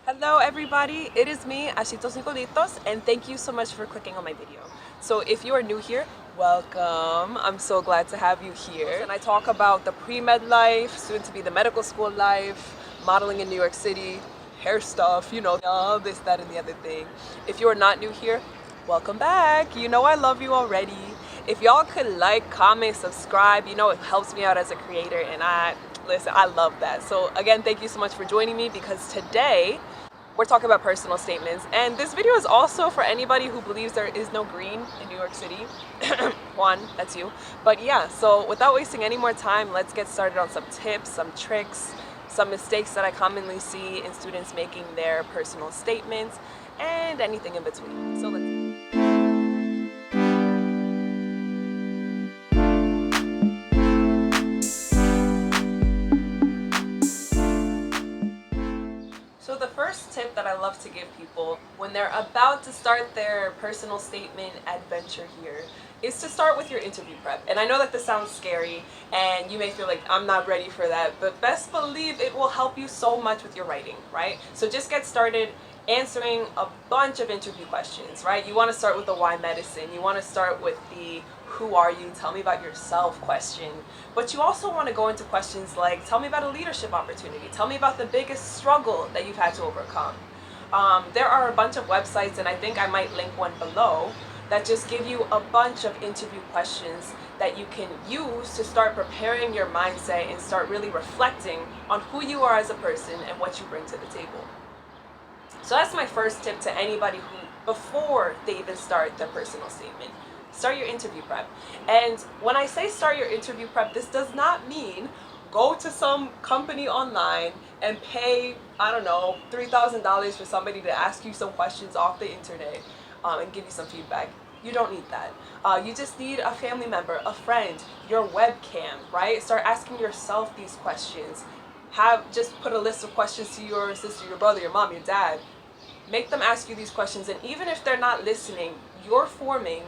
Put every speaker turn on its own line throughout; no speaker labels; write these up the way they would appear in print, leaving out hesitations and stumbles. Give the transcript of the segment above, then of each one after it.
Hello everybody, it is me, 𝐈𝐓'𝐒, and thank you so much for clicking on my video. So if you are new here, welcome. I'm so glad to have you here. And I talk about the pre-med life, soon to be the medical school life, modeling in New York City, hair stuff, you know, all this, that, and the other thing. If you are not new here, welcome back. You know I love you already. If y'all could like, comment, subscribe, you know it helps me out as a creator, and listen, I love that. So again, thank you so much for joining me, because today we're talking about personal statements, and this video is also for anybody who believes there is no green in New York City. Juan, that's you. But yeah, so without wasting any more time, let's get started on some tips, some tricks, some mistakes that I commonly see in students making their personal statements, and anything in between. So let's So the first tip that I love to give people when they're about to start their personal statement adventure here is to start with your interview prep. And I know that this sounds scary and you may feel like I'm not ready for that, but best believe it will help you so much with your writing, right? So just get started answering a bunch of interview questions, right? You want to start with the why medicine. You want to start with the who are you? Tell me about yourself question. But you also want to go into questions like, tell me about a leadership opportunity. Tell me about the biggest struggle that you've had to overcome. There are a bunch of websites, and I think I might link one below, that just give you a bunch of interview questions that you can use to start preparing your mindset and start really reflecting on who you are as a person and what you bring to the table. So that's my first tip to anybody who, before they even start their personal statement, start your interview prep. And when I say start your interview prep, this does not mean go to some company online and pay, I don't know, $3,000 for somebody to ask you some questions off the internet and give you some feedback. You don't need that. You just need a family member, a friend, your webcam, right? Start asking yourself these questions. Just put a list of questions to your sister, your brother, your mom, your dad. Make them ask you these questions, and even if they're not listening, you're forming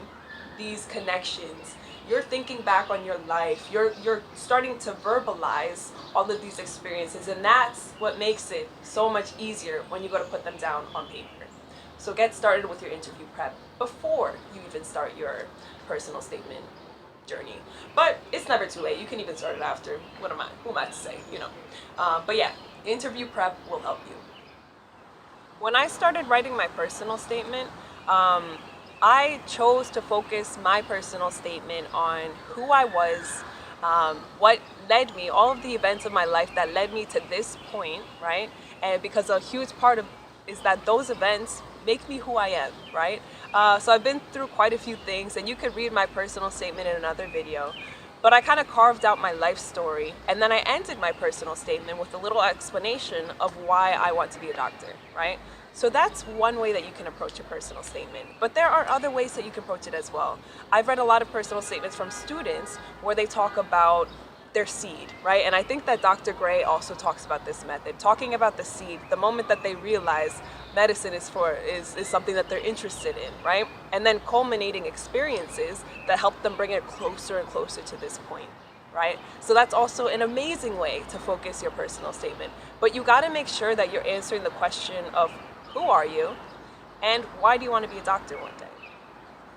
these connections. You're thinking back on your life. You're starting to verbalize all of these experiences, and that's what makes it so much easier when you go to put them down on paper. So get started with your interview prep before you even start your personal statement journey. But it's never too late. You can even start it after. Who am I to say, you know? But yeah, interview prep will help you. When I started writing my personal statement, I chose to focus my personal statement on who I was, what led me, all of the events of my life that led me to this point, right? And because a huge part of is that those events make me who I am, right? So I've been through quite a few things, and you could read my personal statement in another video. But I kind of carved out my life story, and then I ended my personal statement with a little explanation of why I want to be a doctor, right? So that's one way that you can approach a personal statement. But there are other ways that you can approach it as well. I've read a lot of personal statements from students where they talk about their seed, right? And I think that Dr. Gray also talks about this method, talking about the seed, the moment that they realize medicine is something that they're interested in, right? And then culminating experiences that help them bring it closer and closer to this point, right? So that's also an amazing way to focus your personal statement. But you gotta make sure that you're answering the question of who are you and why do you want to be a doctor one day?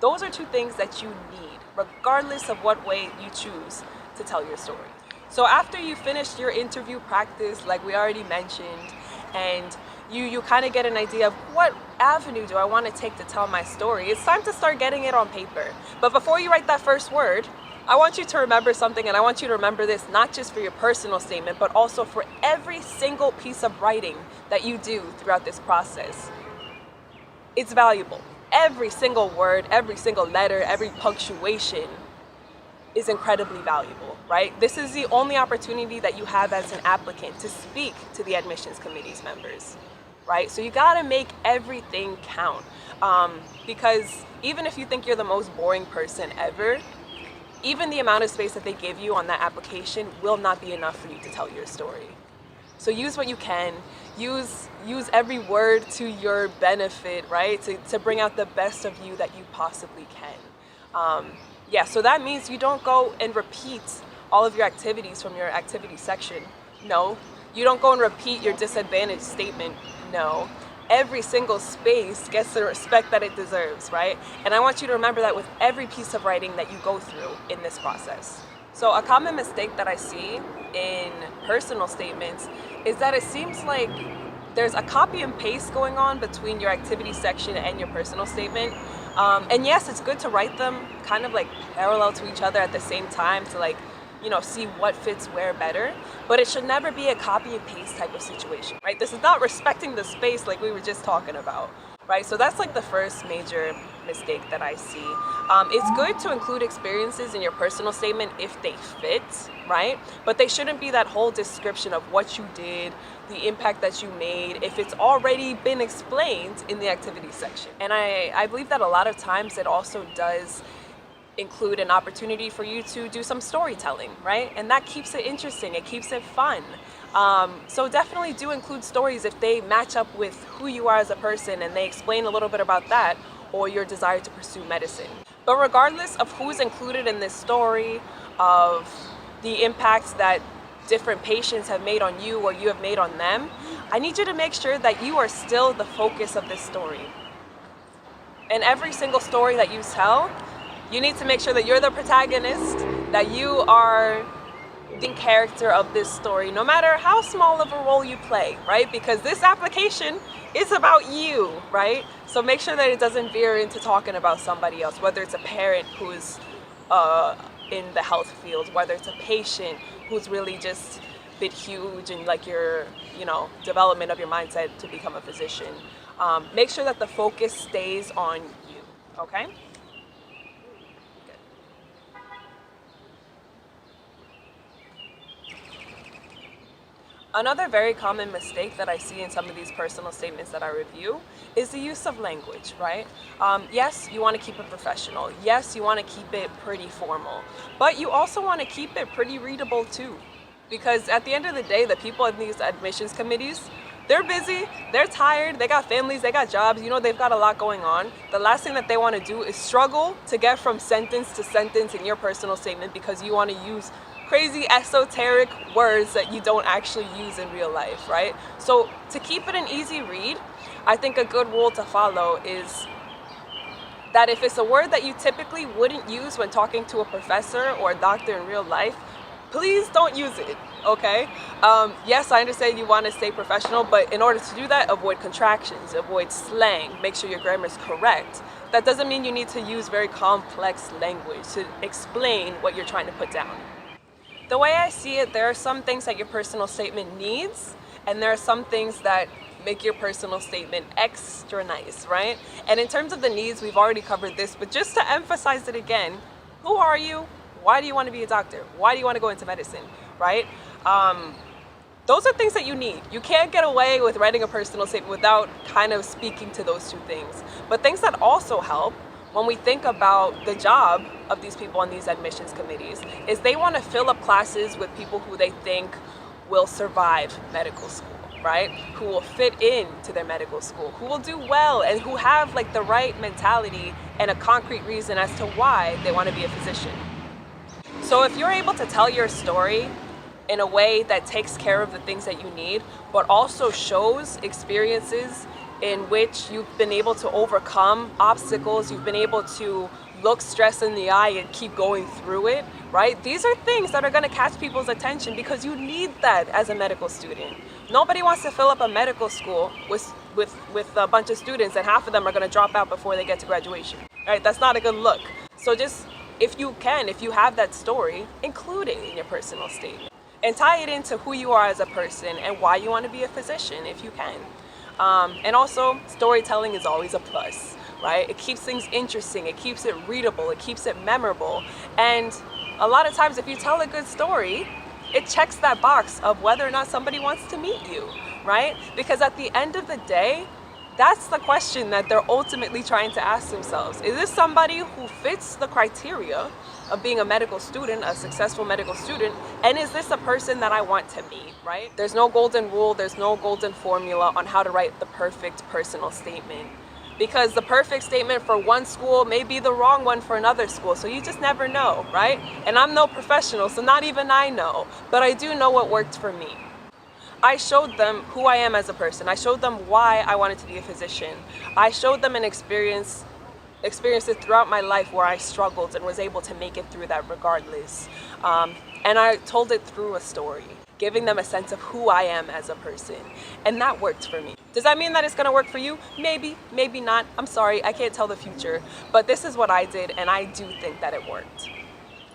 Those are two things that you need, regardless of what way you choose to tell your story. So after you finish your interview practice, like we already mentioned, and you kind of get an idea of what avenue do I want to take to tell my story, it's time to start getting it on paper. But before you write that first word, I want you to remember something, and I want you to remember this not just for your personal statement, but also for every single piece of writing that you do throughout this process. It's valuable. Every single word, every single letter, every punctuation is incredibly valuable, right? This is the only opportunity that you have as an applicant to speak to the admissions committee's members, right? So you gotta make everything count, because even if you think you're the most boring person ever, even the amount of space that they give you on that application will not be enough for you to tell your story. So use what you can, use every word to your benefit, right? To bring out the best of you that you possibly can. Yeah, so that means you don't go and repeat all of your activities from your activity section. No, you don't go and repeat your disadvantage statement. know, every single space gets the respect that it deserves, right? And I want you to remember that with every piece of writing that you go through in this process. So a common mistake that I see in personal statements is that it seems like there's a copy and paste going on between your activity section and your personal statement. And yes, it's good to write them kind of like parallel to each other at the same time to like, you know, see what fits where better, but it should never be a copy and paste type of situation, right? This is not respecting the space like we were just talking about, right? So that's like the first major mistake that I see. It's good to include experiences in your personal statement if they fit, right? But they shouldn't be that whole description of what you did, the impact that you made, if it's already been explained in the activity section. And I believe that a lot of times it also does include an opportunity for you to do some storytelling, right? And that keeps it interesting, it keeps it fun. So definitely do include stories if they match up with who you are as a person and they explain a little bit about that or your desire to pursue medicine. But regardless of who's included in this story, of the impacts that different patients have made on you or you have made on them, I need you to make sure that you are still the focus of this story. And every single story that you tell, you need to make sure that you're the protagonist, that you are the character of this story, no matter how small of a role you play, right? Because this application is about you, right? So make sure that it doesn't veer into talking about somebody else, whether it's a parent who's in the health field, whether it's a patient who's really just a bit huge in like your, you know, development of your mindset to become a physician. Make sure that the focus stays on you, okay? Another very common mistake that I see in some of these personal statements that I review is the use of language, right? Yes, you want to keep it professional. Yes, you want to keep it pretty formal. But you also want to keep it pretty readable too. Because at the end of the day, the people in these admissions committees, they're busy, they're tired, they got families, they got jobs, you know, they've got a lot going on. The last thing that they want to do is struggle to get from sentence to sentence in your personal statement because you want to use crazy esoteric words that you don't actually use in real life, right? So to keep it an easy read, I think a good rule to follow is that if it's a word that you typically wouldn't use when talking to a professor or a doctor in real life, please don't use it, okay? Yes, I understand you want to stay professional, but in order to do that, avoid contractions, avoid slang, make sure your grammar is correct. That doesn't mean you need to use very complex language to explain what you're trying to put down. The way I see it, there are some things that your personal statement needs, and there are some things that make your personal statement extra nice, right? And in terms of the needs, we've already covered this, but just to emphasize it again, who are you? Why do you want to be a doctor? Why do you want to go into medicine, right? Those are things that you need. You can't get away with writing a personal statement without kind of speaking to those two things. But things that also help when we think about the job of these people on these admissions committees is they want to fill up classes with people who they think will survive medical school, right? Who will fit into their medical school, who will do well, and who have like the right mentality and a concrete reason as to why they want to be a physician. So if you're able to tell your story in a way that takes care of the things that you need, but also shows experiences in which you've been able to overcome obstacles, you've been able to look stress in the eye and keep going through it, right? These are things that are going to catch people's attention because you need that as a medical student. Nobody wants to fill up a medical school with a bunch of students and half of them are going to drop out before they get to graduation, right? That's not a good look. So just, if you have that story, include it in your personal statement and tie it into who you are as a person and why you want to be a physician if you can. And also, storytelling is always a plus, right? It keeps things interesting, it keeps it readable, it keeps it memorable. And a lot of times if you tell a good story, it checks that box of whether or not somebody wants to meet you, right? Because at the end of the day, that's the question that they're ultimately trying to ask themselves. Is this somebody who fits the criteria of being a medical student, a successful medical student, and is this a person that I want to meet, right? There's no golden rule, there's no golden formula on how to write the perfect personal statement. Because the perfect statement for one school may be the wrong one for another school, so you just never know, right? And I'm no professional, so not even I know, but I do know what worked for me. I showed them who I am as a person. I showed them why I wanted to be a physician. I showed them an experiences throughout my life where I struggled and was able to make it through that regardless. And I told it through a story, giving them a sense of who I am as a person. And that worked for me. Does that mean that it's gonna work for you? Maybe, maybe not. I'm sorry, I can't tell the future. But this is what I did, and I do think that it worked.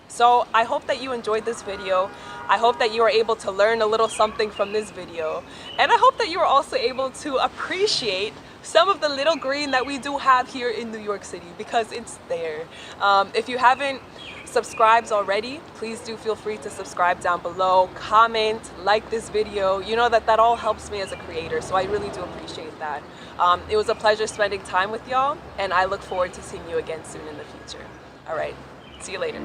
So I hope that you enjoyed this video. I hope that you were able to learn a little something from this video. And I hope that you were also able to appreciate some of the little green that we do have here in New York City, because it's there. If you haven't subscribed already, please do feel free to subscribe down below, comment, like this video. You know that all helps me as a creator, so I really do appreciate that. It was a pleasure spending time with y'all, and I look forward to seeing you again soon in the future. All right, see you later.